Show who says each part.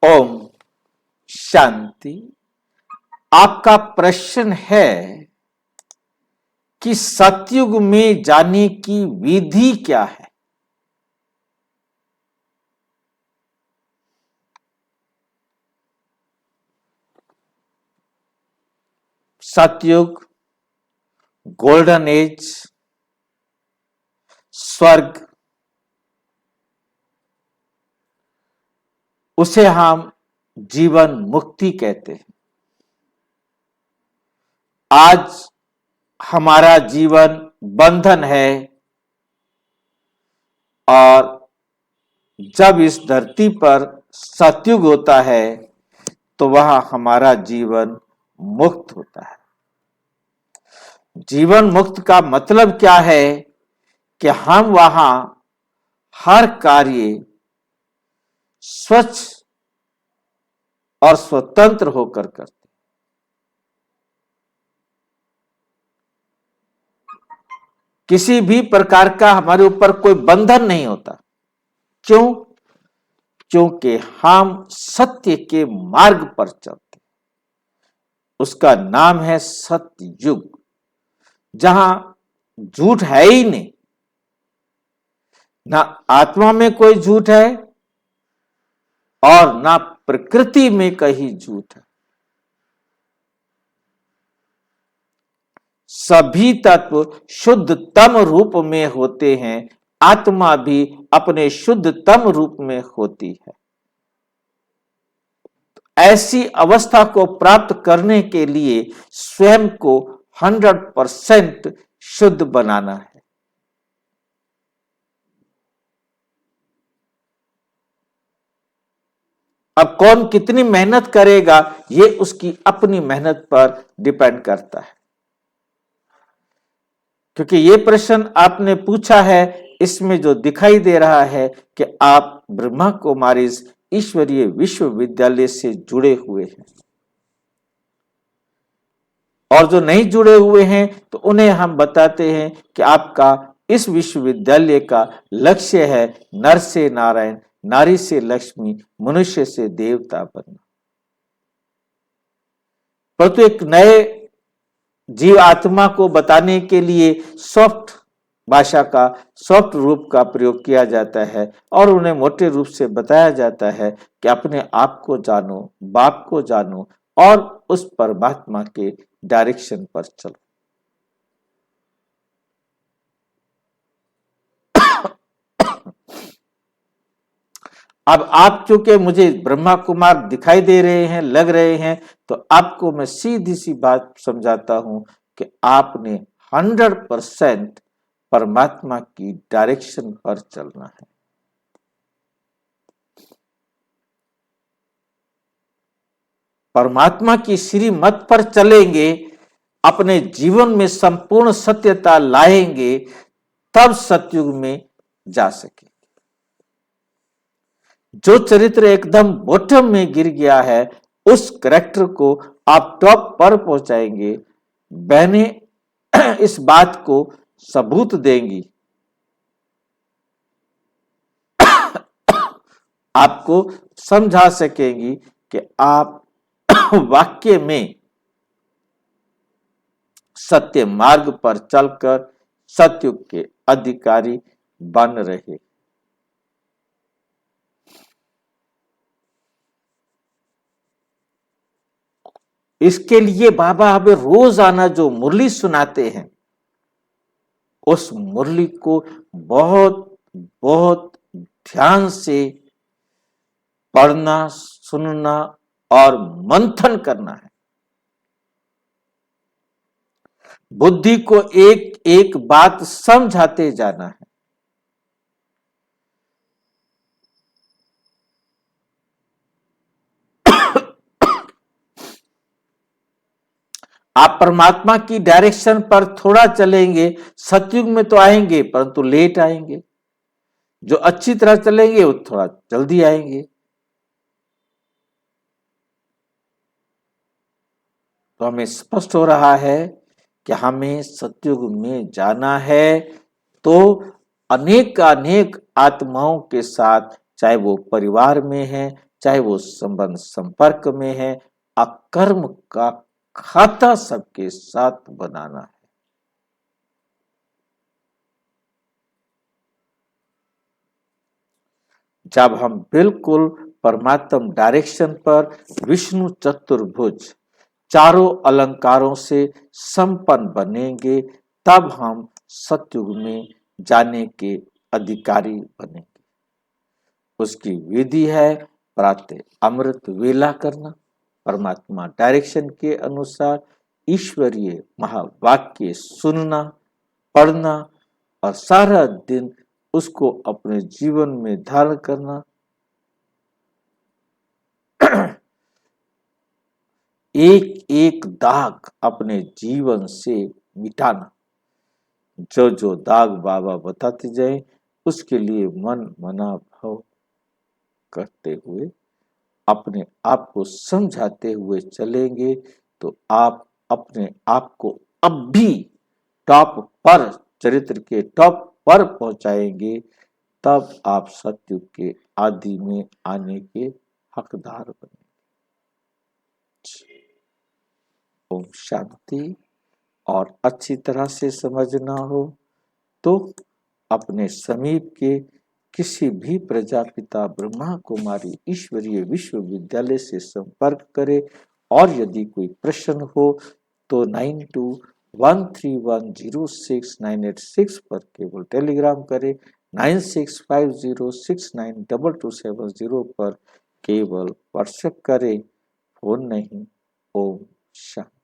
Speaker 1: ओम शांति। आपका प्रश्न है कि सतयुग में जाने की विधि क्या है। सतयुग, गोल्डन एज, स्वर्ग, उसे हम जीवन मुक्ति कहते हैं। आज हमारा जीवन बंधन है और जब इस धरती पर सतयुग होता है तो वह हमारा जीवन मुक्त होता है। जीवन मुक्त का मतलब क्या है कि हम वहां हर कार्य स्वच्छ और स्वतंत्र होकर करते। किसी भी प्रकार का हमारे ऊपर कोई बंधन नहीं होता। क्यों? क्योंकि हम सत्य के मार्ग पर चलते। उसका नाम है सतयुग, जहां झूठ है ही नहीं। ना आत्मा में कोई झूठ है और ना प्रकृति में कहीं झूठ है। सभी तत्व शुद्धतम रूप में होते हैं। आत्मा भी अपने शुद्धतम रूप में होती है। ऐसी अवस्था को प्राप्त करने के लिए स्वयं को 100% शुद्ध बनाना है। अब कौन कितनी मेहनत करेगा ये उसकी अपनी मेहनत पर डिपेंड करता है। क्योंकि ये प्रश्न आपने पूछा है, इसमें जो दिखाई दे रहा है कि आप ब्रह्मा कुमारी ईश्वरीय विश्वविद्यालय से जुड़े हुए हैं, और जो नहीं जुड़े हुए हैं तो उन्हें हम बताते हैं कि आपका इस विश्वविद्यालय का लक्ष्य है नर से नारायण, नारी से लक्ष्मी, मनुष्य से देवता बनना। परंतु एक नए जीव आत्मा को बताने के लिए सॉफ्ट भाषा का, सॉफ्ट रूप का प्रयोग किया जाता है और उन्हें मोटे रूप से बताया जाता है कि अपने आप को जानो, बाप को जानो और उस परमात्मा के डायरेक्शन पर चलो। अब आप चूंकि मुझे ब्रह्मा कुमार दिखाई दे रहे हैं, लग रहे हैं, तो आपको मैं सीधी सी बात समझाता हूं कि आपने 100% परमात्मा की डायरेक्शन पर चलना है। परमात्मा की श्रीमत पर चलेंगे, अपने जीवन में संपूर्ण सत्यता लाएंगे, तब सतयुग में जा सके। जो चरित्र एकदम बॉटम में गिर गया है, उस करैक्टर को आप टॉप पर पहुंचाएंगे। बहनें इस बात को सबूत देंगी, आपको समझा सकेंगी कि आप वाक्य में सत्य मार्ग पर चलकर सतयुग के अधिकारी बन रहे। इसके लिए बाबा हमें रोजाना जो मुरली सुनाते हैं, उस मुरली को बहुत बहुत ध्यान से पढ़ना, सुनना और मंथन करना है। बुद्धि को एक एक बात समझाते जाना है। आप परमात्मा की डायरेक्शन पर थोड़ा चलेंगे, सतयुग में तो आएंगे परंतु लेट आएंगे। जो अच्छी तरह चलेंगे वो थोड़ा जल्दी आएंगे। तो हमें स्पष्ट हो रहा है कि हमें सतयुग में जाना है, तो अनेक अनेक आत्माओं के साथ, चाहे वो परिवार में है, चाहे वो संबंध संपर्क में है, अकर्म का खाता सबके साथ बनाना है। जब हम बिल्कुल परमात्म डायरेक्शन पर विष्णु चतुर्भुज चारों अलंकारों से संपन्न बनेंगे, तब हम सतयुग में जाने के अधिकारी बनेंगे। उसकी विधि है प्रातः अमृत वेला करना, परमात्मा डायरेक्शन के अनुसार ईश्वरीय महावाक्य सुनना, पढ़ना और सारा दिन उसको अपने जीवन में धारण करना। एक एक दाग अपने जीवन से मिटाना। जो जो दाग बाबा बताते जाए उसके लिए मन मना भाव करते हुए अपने आप को समझाते हुए चलेंगे तो आप अपने आप को अब भी टॉप पर, चरित्र के टॉप पर पहुंचाएंगे। तब आप सतयुग के आदि में आने के हकदार बनेंगे। ओम शांति। और अच्छी तरह से समझना हो तो अपने समीप के किसी भी प्रजापिता ब्रह्मा कुमारी ईश्वरीय विश्वविद्यालय से संपर्क करें। और यदि कोई प्रश्न हो तो 9213106986 पर केवल टेलीग्राम करें, 9650692270 पर केवल व्हाट्सएप करें, फोन नहीं। ओम शांति।